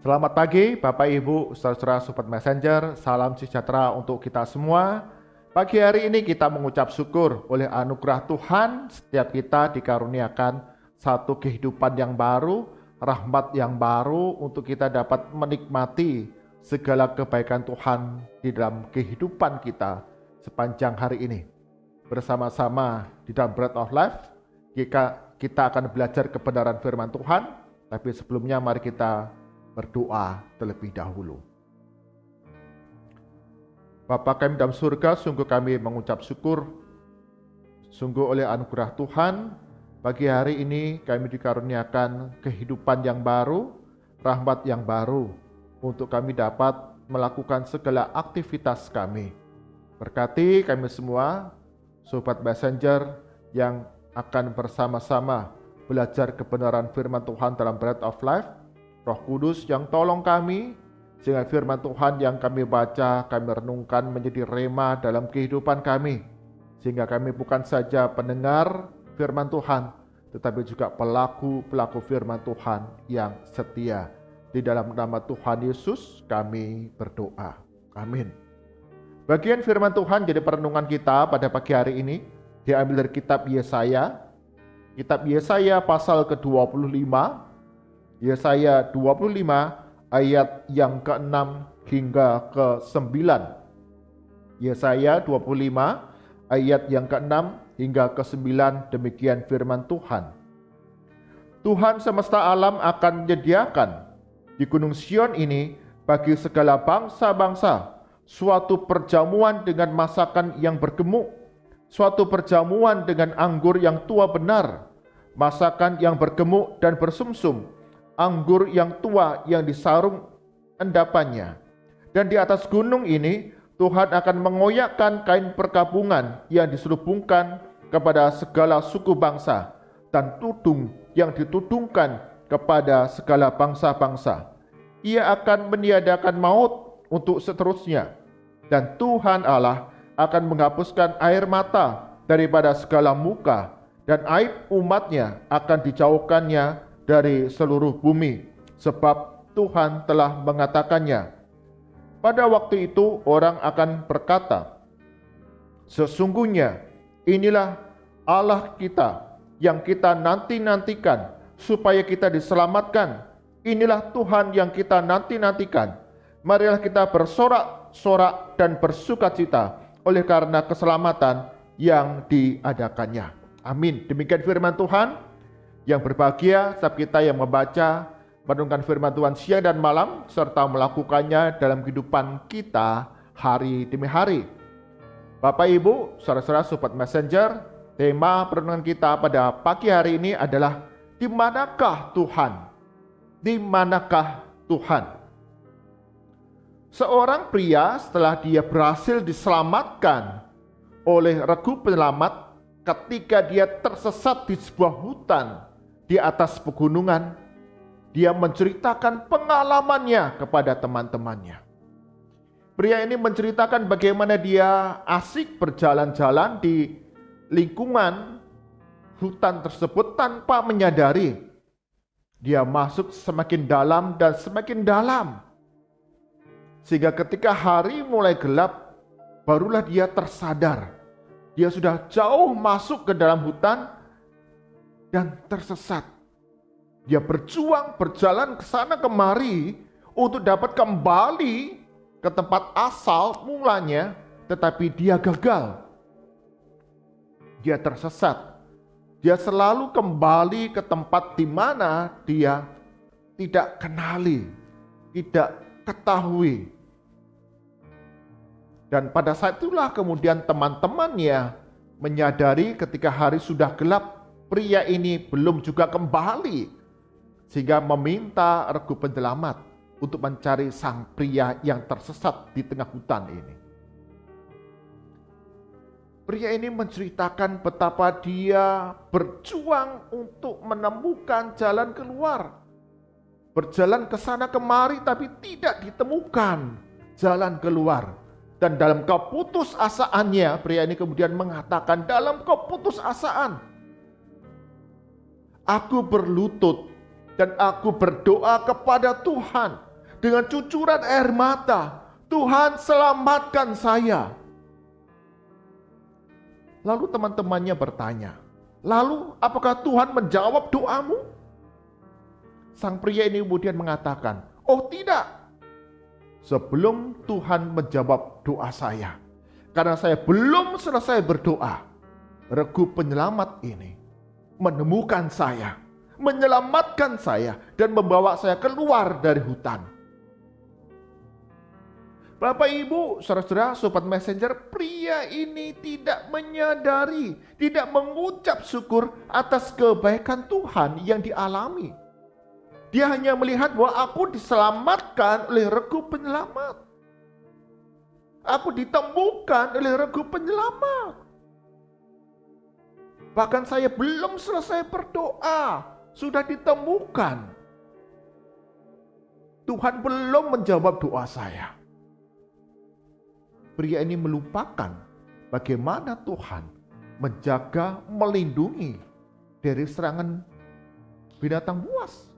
Selamat pagi Bapak Ibu, saudara-saudara Sobat Messenger, salam sejahtera untuk kita semua. Pagi hari ini kita mengucap syukur oleh anugerah Tuhan, setiap kita dikaruniakan satu kehidupan yang baru, rahmat yang baru untuk kita dapat menikmati segala kebaikan Tuhan di dalam kehidupan kita sepanjang hari ini. Bersama-sama di dalam Bread of Life, kita akan belajar kebenaran firman Tuhan, tapi sebelumnya mari kita berdoa terlebih dahulu. Bapa kami dalam surga, sungguh kami mengucap syukur, sungguh oleh anugerah Tuhan, pagi hari ini kami dikaruniakan kehidupan yang baru, rahmat yang baru, untuk kami dapat melakukan segala aktivitas kami. Berkati kami semua, Sobat Messenger yang akan bersama-sama belajar kebenaran firman Tuhan dalam Bread of Life. Roh Kudus yang tolong kami, sehingga firman Tuhan yang kami baca, kami renungkan menjadi rema dalam kehidupan kami. Sehingga kami bukan saja pendengar firman Tuhan, tetapi juga pelaku firman Tuhan yang setia. Di dalam nama Tuhan Yesus kami berdoa. Amin. Bagian firman Tuhan jadi perenungan kita pada pagi hari ini, diambil dari kitab Yesaya. Kitab Yesaya pasal ke-25, Yesaya 25 ayat yang ke-6 hingga ke-9. Yesaya 25 ayat yang ke-6 hingga ke-9, demikian firman Tuhan. Tuhan semesta alam akan menyediakan di Gunung Sion ini bagi segala bangsa-bangsa suatu perjamuan dengan masakan yang bergemuk, suatu perjamuan dengan anggur yang tua benar, masakan yang bergemuk dan bersumsum, anggur yang tua yang disarung endapannya. Dan di atas gunung ini Tuhan akan mengoyakkan kain perkabungan yang diselubungkan kepada segala suku bangsa, dan tudung yang ditudungkan kepada segala bangsa-bangsa. Ia akan meniadakan maut untuk seterusnya, dan Tuhan Allah akan menghapuskan air mata daripada segala muka, dan aib umatnya akan dijauhkannya dari seluruh bumi, sebab Tuhan telah mengatakannya. Pada waktu itu orang akan berkata, sesungguhnya inilah Allah kita yang kita nanti-nantikan supaya kita diselamatkan. Inilah Tuhan yang kita nanti-nantikan. Marilah kita bersorak-sorak dan bersukacita oleh karena keselamatan yang diadakannya. Amin. Demikian firman Tuhan. Yang berbahagia setiap kita yang membaca, merenungkan firman Tuhan siang dan malam, serta melakukannya dalam kehidupan kita hari demi hari. Bapak Ibu, saudara-saudara Sobat Messenger, tema perenungan kita pada pagi hari ini adalah di manakah Tuhan? Di manakah Tuhan? Seorang pria setelah dia berhasil diselamatkan oleh regu penyelamat ketika dia tersesat di sebuah hutan di atas pegunungan, dia menceritakan pengalamannya kepada teman-temannya. Pria ini menceritakan bagaimana dia asik berjalan-jalan di lingkungan hutan tersebut tanpa menyadari. Dia masuk semakin dalam dan semakin dalam. Sehingga ketika hari mulai gelap, barulah dia tersadar. Dia sudah jauh masuk ke dalam hutan dan tersesat. Dia berjalan ke sana kemari untuk dapat kembali ke tempat asal mulanya, tetapi dia gagal. Dia tersesat. Dia selalu kembali ke tempat di mana dia tidak kenali, tidak ketahui. Dan pada saat itulah kemudian teman-temannya menyadari ketika hari sudah gelap, pria ini belum juga kembali, sehingga meminta regu penyelamat untuk mencari sang pria yang tersesat di tengah hutan ini. Pria ini menceritakan betapa dia berjuang untuk menemukan jalan keluar. Berjalan ke sana kemari tapi tidak ditemukan jalan keluar. Dan dalam keputusasaannya, pria ini kemudian mengatakan, dalam keputusasaan, aku berlutut dan aku berdoa kepada Tuhan dengan cucuran air mata, Tuhan selamatkan saya. Lalu teman-temannya bertanya, lalu apakah Tuhan menjawab doamu? Sang pria ini kemudian mengatakan, oh tidak. Sebelum Tuhan menjawab doa saya, karena saya belum selesai berdoa, Regu Penyelamat ini menemukan saya, menyelamatkan saya, dan membawa saya keluar dari hutan. Bapak Ibu, saudara-saudara, sobat messenger, pria ini tidak menyadari, tidak mengucap syukur atas kebaikan Tuhan yang dialami. Dia hanya melihat bahwa aku diselamatkan oleh Regu Penyelamat. Aku ditemukan oleh Regu Penyelamat. Bahkan saya belum selesai berdoa, sudah ditemukan. Tuhan belum menjawab doa saya. Pria ini melupakan bagaimana Tuhan menjaga, melindungi dari serangan binatang buas.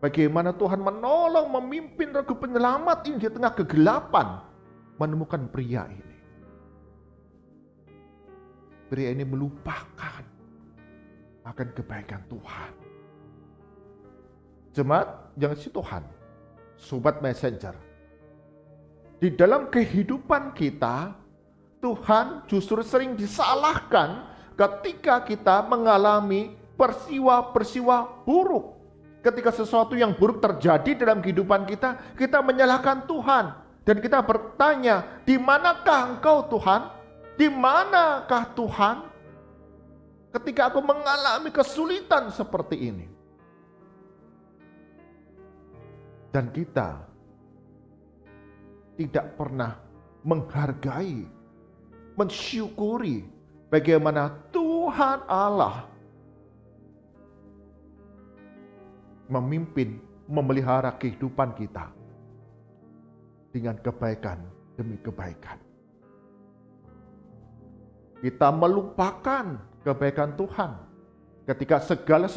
Bagaimana Tuhan menolong, memimpin Regu Penyelamat ini di tengah kegelapan menemukan pria ini. Pria ini melupakan akan kebaikan Tuhan. Jemaat yang si Tuhan, sobat messenger, di dalam kehidupan kita, Tuhan justru sering disalahkan ketika kita mengalami peristiwa-peristiwa buruk. Ketika sesuatu yang buruk terjadi dalam kehidupan kita, kita menyalahkan Tuhan. Dan kita bertanya, di manakah Engkau Tuhan? Di manakah Tuhan? Ketika aku mengalami kesulitan seperti ini. Dan kita tidak pernah menghargai, mensyukuri bagaimana Tuhan Allah memimpin, memelihara kehidupan kita dengan kebaikan demi kebaikan. Kita melupakan kebaikan Tuhan ketika segala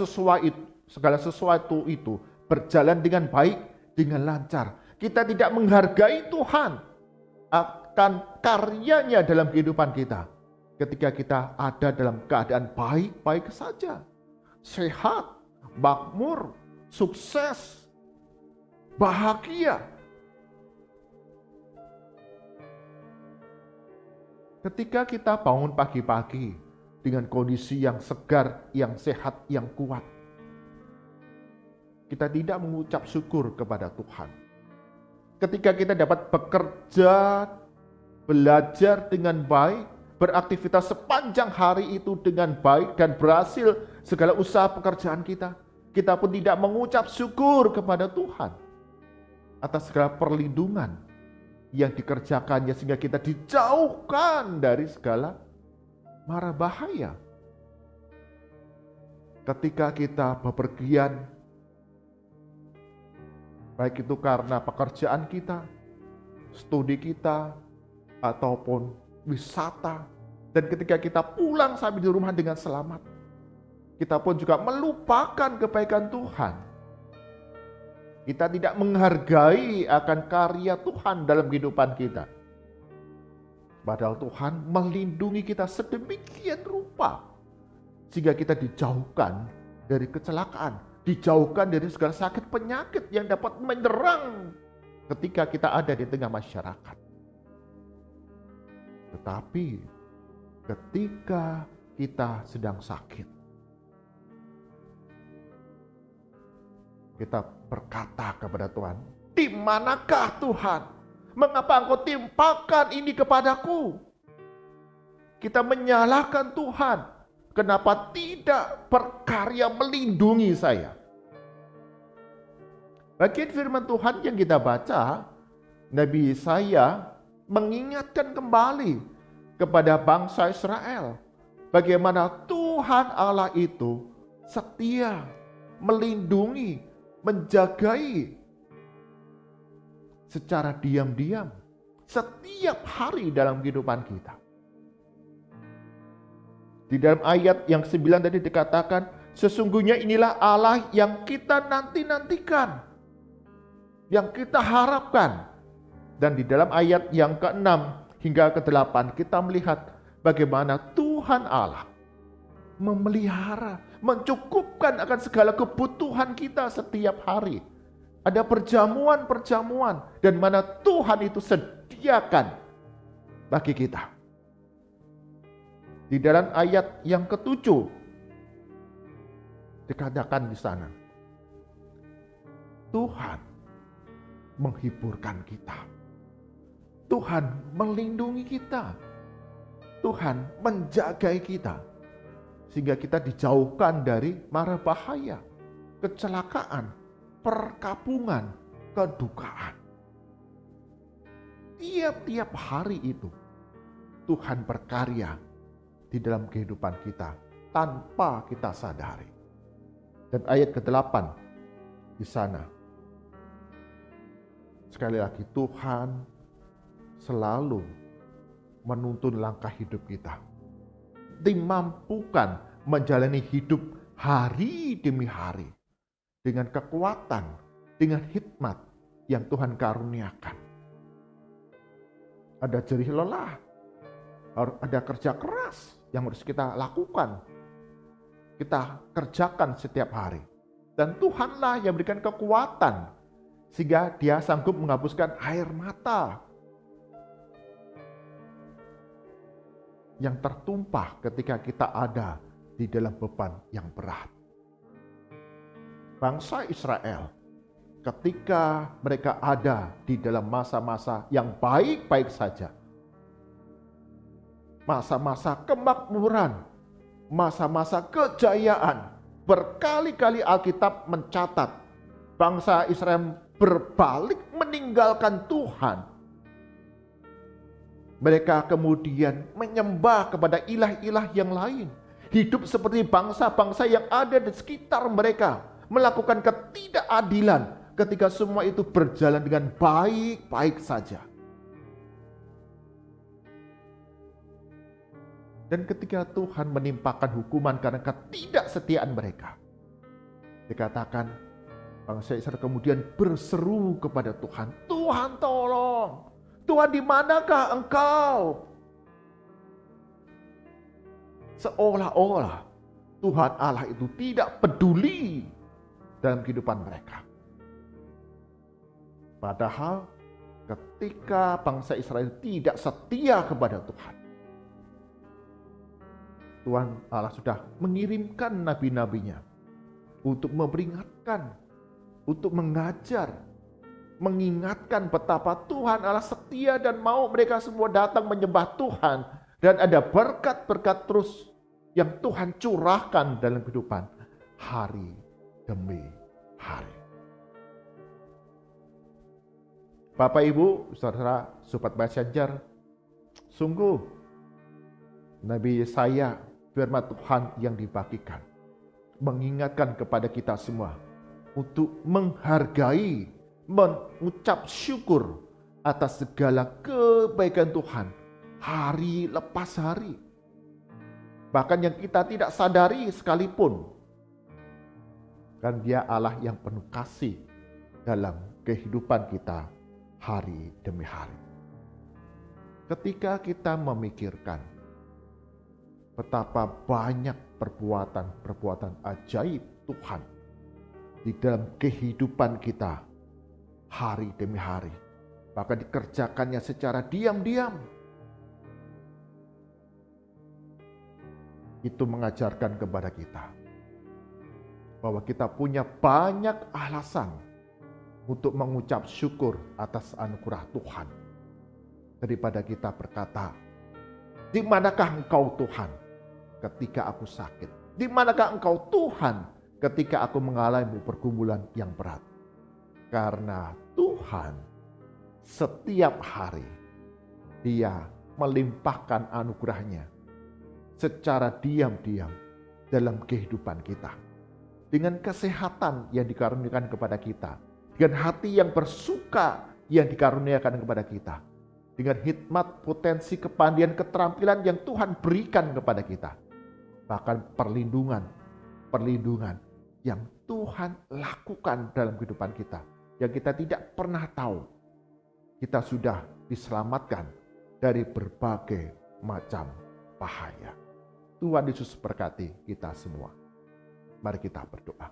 sesuatu itu berjalan dengan baik, dengan lancar. Kita tidak menghargai Tuhan akan karyanya dalam kehidupan kita. Ketika kita ada dalam keadaan baik-baik saja, sehat, makmur, sukses, bahagia. Ketika kita bangun pagi-pagi dengan kondisi yang segar, yang sehat, yang kuat, kita tidak mengucap syukur kepada Tuhan. Ketika kita dapat bekerja, belajar dengan baik, beraktivitas sepanjang hari itu dengan baik dan berhasil segala usaha pekerjaan kita, kita pun tidak mengucap syukur kepada Tuhan atas segala perlindungan yang dikerjakannya sehingga kita dijauhkan dari segala mara bahaya. Ketika kita bepergian, baik itu karena pekerjaan kita, studi kita, ataupun wisata, dan ketika kita pulang sampai di rumah dengan selamat, kita pun juga melupakan kebaikan Tuhan. Kita tidak menghargai akan karya Tuhan dalam kehidupan kita. Padahal Tuhan melindungi kita sedemikian rupa, sehingga kita dijauhkan dari kecelakaan, dijauhkan dari segala sakit penyakit yang dapat menyerang ketika kita ada di tengah masyarakat. Tetapi ketika kita sedang sakit, kita berkata kepada Tuhan, di manakah Tuhan? Mengapa Engkau timpakan ini kepadaku? Kita menyalahkan Tuhan. Kenapa tidak berkarya melindungi saya? Bagian firman Tuhan yang kita baca, Nabi Yesaya mengingatkan kembali kepada bangsa Israel bagaimana Tuhan Allah itu setia, melindungi, menjagai secara diam-diam setiap hari dalam kehidupan kita. Di dalam ayat yang 9 tadi dikatakan, sesungguhnya inilah Allah yang kita nanti-nantikan. yang kita harapkan. Dan di dalam ayat yang ke-6 hingga ke-8 kita melihat bagaimana Tuhan Allah memelihara, mencukupkan akan segala kebutuhan kita setiap hari. Ada perjamuan-perjamuan dan mana Tuhan itu sediakan bagi kita. Di dalam ayat yang ke-7 dikatakan di sana, Tuhan menghiburkan kita. Tuhan melindungi kita. Tuhan menjagai kita. Sehingga kita dijauhkan dari mara bahaya, kecelakaan, perkabungan, kedukaan. Tiap-tiap hari itu Tuhan berkarya di dalam kehidupan kita tanpa kita sadari. Dan ayat ke-8 di sana, sekali lagi Tuhan selalu menuntun langkah hidup kita, dimampukan menjalani hidup hari demi hari dengan kekuatan, dengan hikmat yang Tuhan karuniakan. Ada jerih lelah, ada kerja keras yang harus kita lakukan, kita kerjakan setiap hari. Dan Tuhanlah yang berikan kekuatan sehingga Dia sanggup menghapuskan air mata yang tertumpah ketika kita ada di dalam beban yang berat. Bangsa Israel ketika mereka ada di dalam masa-masa yang baik-baik saja, masa-masa kemakmuran, masa-masa kejayaan, berkali-kali Alkitab mencatat bangsa Israel berbalik meninggalkan Tuhan. Mereka kemudian menyembah kepada ilah-ilah yang lain. Hidup seperti bangsa-bangsa yang ada di sekitar mereka. Melakukan ketidakadilan ketika semua itu berjalan dengan baik-baik saja. Dan ketika Tuhan menimpakan hukuman karena ketidaksetiaan mereka, dikatakan bangsa Israel kemudian berseru kepada Tuhan, Tuhan tolong, Tuhan di manakah Engkau? Seolah-olah Tuhan Allah itu tidak peduli dalam kehidupan mereka. Padahal ketika bangsa Israel tidak setia kepada Tuhan, Tuhan Allah sudah mengirimkan nabi-nabinya untuk memperingatkan, untuk mengajar, mengingatkan betapa Tuhan Allah setia dan mau mereka semua datang menyembah Tuhan. Dan ada berkat-berkat terus yang Tuhan curahkan dalam kehidupan hari demi hari. Bapak, Ibu, saudara, sobat Bacanjar, sungguh Nabi Yesaya, firman Tuhan yang dibagikan, mengingatkan kepada kita semua untuk menghargai, mengucap syukur atas segala kebaikan Tuhan hari lepas hari. Bahkan yang kita tidak sadari sekalipun, kan Dia Allah yang penuh kasih dalam kehidupan kita hari demi hari. Ketika kita memikirkan betapa banyak perbuatan-perbuatan ajaib Tuhan di dalam kehidupan kita hari demi hari, bahkan dikerjakannya secara diam-diam, itu mengajarkan kepada kita bahwa kita punya banyak alasan untuk mengucap syukur atas anugerah Tuhan, daripada kita berkata, di manakah Engkau Tuhan ketika aku sakit? Di manakah Engkau Tuhan ketika aku mengalami pergumulan yang berat? Karena Tuhan setiap hari Dia melimpahkan anugerahnya secara diam-diam dalam kehidupan kita. Dengan kesehatan yang dikaruniakan kepada kita, dengan hati yang bersuka yang dikaruniakan kepada kita, dengan hikmat, potensi, kepandaian, keterampilan yang Tuhan berikan kepada kita. Bahkan perlindungan yang Tuhan lakukan dalam kehidupan kita, yang kita tidak pernah tahu, kita sudah diselamatkan dari berbagai macam bahaya. Tuhan Yesus berkati kita semua. Mari kita berdoa.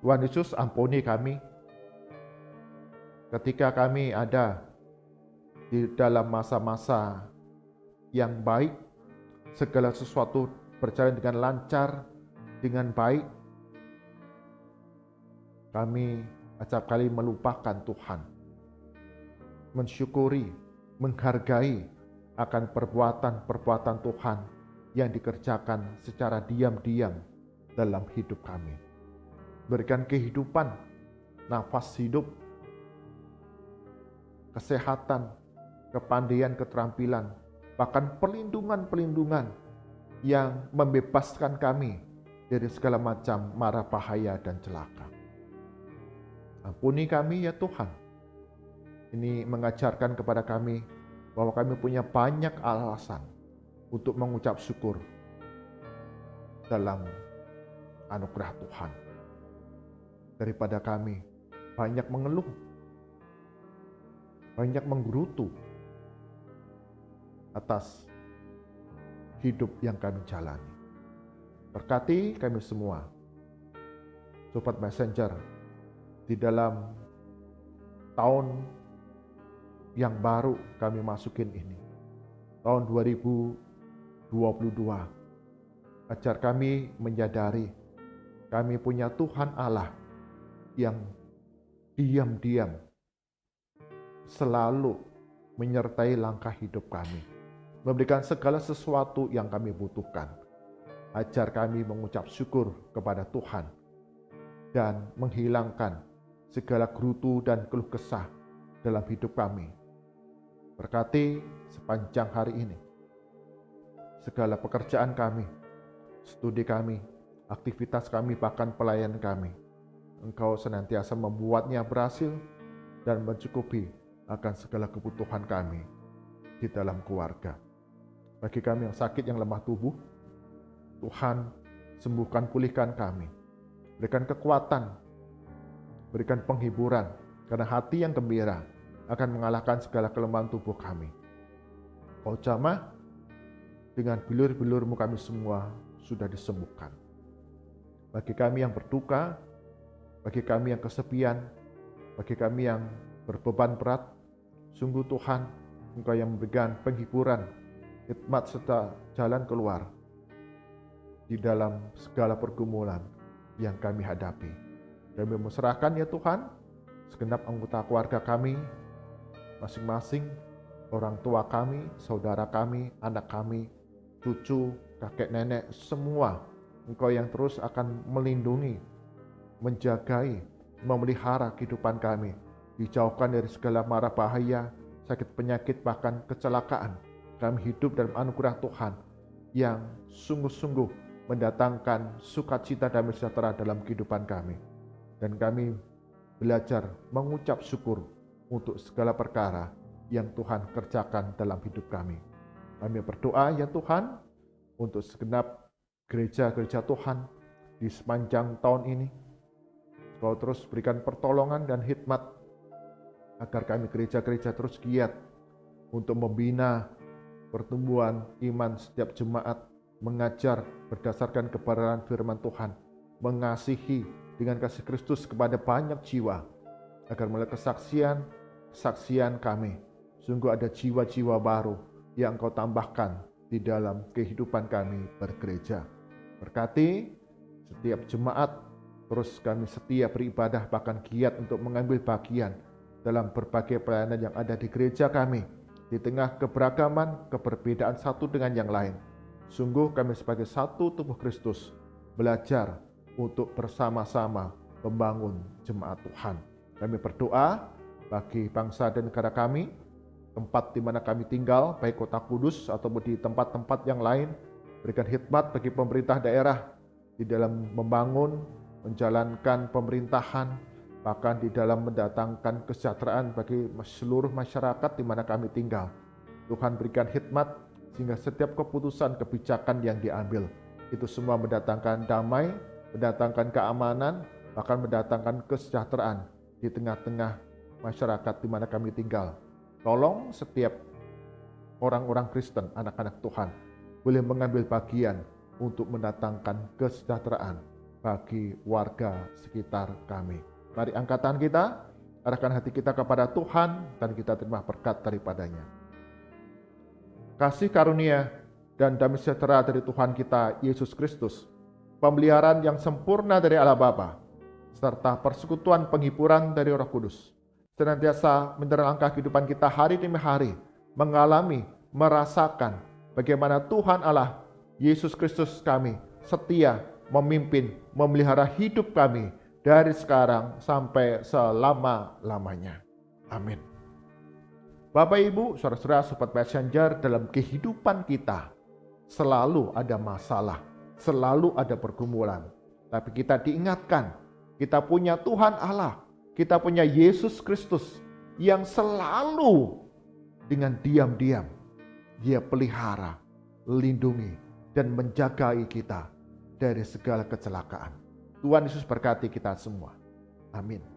Tuhan Yesus, ampuni kami ketika kami ada di dalam masa-masa yang baik, segala sesuatu berjalan dengan lancar, dengan baik. Kami acap kali melupakan Tuhan, mensyukuri, menghargai akan perbuatan-perbuatan Tuhan yang dikerjakan secara diam-diam dalam hidup kami. Berikan kehidupan, nafas hidup, kesehatan, kepandaian, keterampilan, bahkan perlindungan-perlindungan yang membebaskan kami dari segala macam mara bahaya dan celaka. Ampuni kami ya Tuhan. Ini mengajarkan kepada kami bahwa kami punya banyak alasan untuk mengucap syukur dalam anugerah Tuhan. Daripada kami banyak mengeluh, banyak menggerutu atas hidup yang kami jalani. Berkati kami semua, Sobat Messenger, di dalam tahun yang baru kami masukin ini, tahun 2022. Ajar kami menyadari kami punya Tuhan Allah yang diam-diam selalu menyertai langkah hidup kami, memberikan segala sesuatu yang kami butuhkan. Ajar kami mengucap syukur kepada Tuhan dan menghilangkan segala gerutu dan keluh kesah dalam hidup kami. Berkati sepanjang hari ini segala pekerjaan kami, studi kami, aktivitas kami, bahkan pelayanan kami. Engkau senantiasa membuatnya berhasil dan mencukupi akan segala kebutuhan kami di dalam keluarga. Bagi kami yang sakit, yang lemah tubuh, Tuhan sembuhkan, pulihkan kami. Berikan kekuatan, berikan penghiburan, karena hati yang gembira akan mengalahkan segala kelemahan tubuh kami. Kau jamah, dengan bilur-bilur-Mu kami semua sudah disembuhkan. Bagi kami yang berduka, bagi kami yang kesepian, bagi kami yang berbeban berat, sungguh Tuhan, Engkau yang memberikan penghiburan, hikmat serta jalan keluar di dalam segala pergumulan yang kami hadapi. Kami menserahkan ya Tuhan, segenap anggota keluarga kami, masing-masing, orang tua kami, saudara kami, anak kami, cucu, kakek nenek, semua Engkau yang terus akan melindungi, menjagai, memelihara kehidupan kami, dijauhkan dari segala mara bahaya, sakit penyakit, bahkan kecelakaan. Kami hidup dalam anugerah Tuhan yang sungguh-sungguh mendatangkan sukacita damai sejahtera dalam kehidupan kami. Dan kami belajar mengucap syukur untuk segala perkara yang Tuhan kerjakan dalam hidup kami. Kami berdoa ya Tuhan untuk segenap gereja-gereja Tuhan di sepanjang tahun ini. Kau terus berikan pertolongan dan hikmat agar kami gereja-gereja terus giat untuk membina pertumbuhan iman setiap jemaat, mengajar berdasarkan kebenaran firman Tuhan, mengasihi dengan kasih Kristus kepada banyak jiwa, agar melalui kesaksian kami, sungguh ada jiwa-jiwa baru yang Engkau tambahkan di dalam kehidupan kami bergereja. Berkati setiap jemaat, terus kami setia beribadah, bahkan giat untuk mengambil bagian dalam berbagai pelayanan yang ada di gereja kami, di tengah keberagaman, keberbedaan satu dengan yang lain. Sungguh kami sebagai satu tubuh Kristus belajar untuk bersama-sama membangun jemaat Tuhan. Kami berdoa bagi bangsa dan negara kami, tempat di mana kami tinggal, baik Kota Kudus ataupun di tempat-tempat yang lain. Berikan hikmat bagi pemerintah daerah di dalam membangun, menjalankan pemerintahan, bahkan di dalam mendatangkan kesejahteraan bagi seluruh masyarakat di mana kami tinggal. Tuhan berikan hikmat sehingga setiap keputusan kebijakan yang diambil Itu semua mendatangkan damai, mendatangkan keamanan, bahkan mendatangkan kesejahteraan di tengah-tengah masyarakat di mana kami tinggal. Tolong setiap orang-orang Kristen, anak-anak Tuhan, boleh mengambil bagian untuk mendatangkan kesejahteraan bagi warga sekitar kami. Mari angkat tangan kita, arahkan hati kita kepada Tuhan, dan kita terima berkat daripadanya. Kasih karunia dan damai sejahtera dari Tuhan kita Yesus Kristus, pemeliharaan yang sempurna dari Allah Bapa, serta persekutuan penghiburan dari Roh Kudus, senantiasa menyerang langkah kehidupan kita hari demi hari, mengalami, merasakan bagaimana Tuhan Allah, Yesus Kristus kami, setia memimpin, memelihara hidup kami dari sekarang sampai selama-lamanya. Amin. Bapak, Ibu, saudara-saudara, sobat messenger, dalam kehidupan kita selalu ada masalah, selalu ada pergumulan. Tapi kita diingatkan, kita punya Tuhan Allah, kita punya Yesus Kristus yang selalu dengan diam-diam Dia pelihara, lindungi, dan menjagai kita dari segala kecelakaan. Tuhan Yesus berkati kita semua. Amin.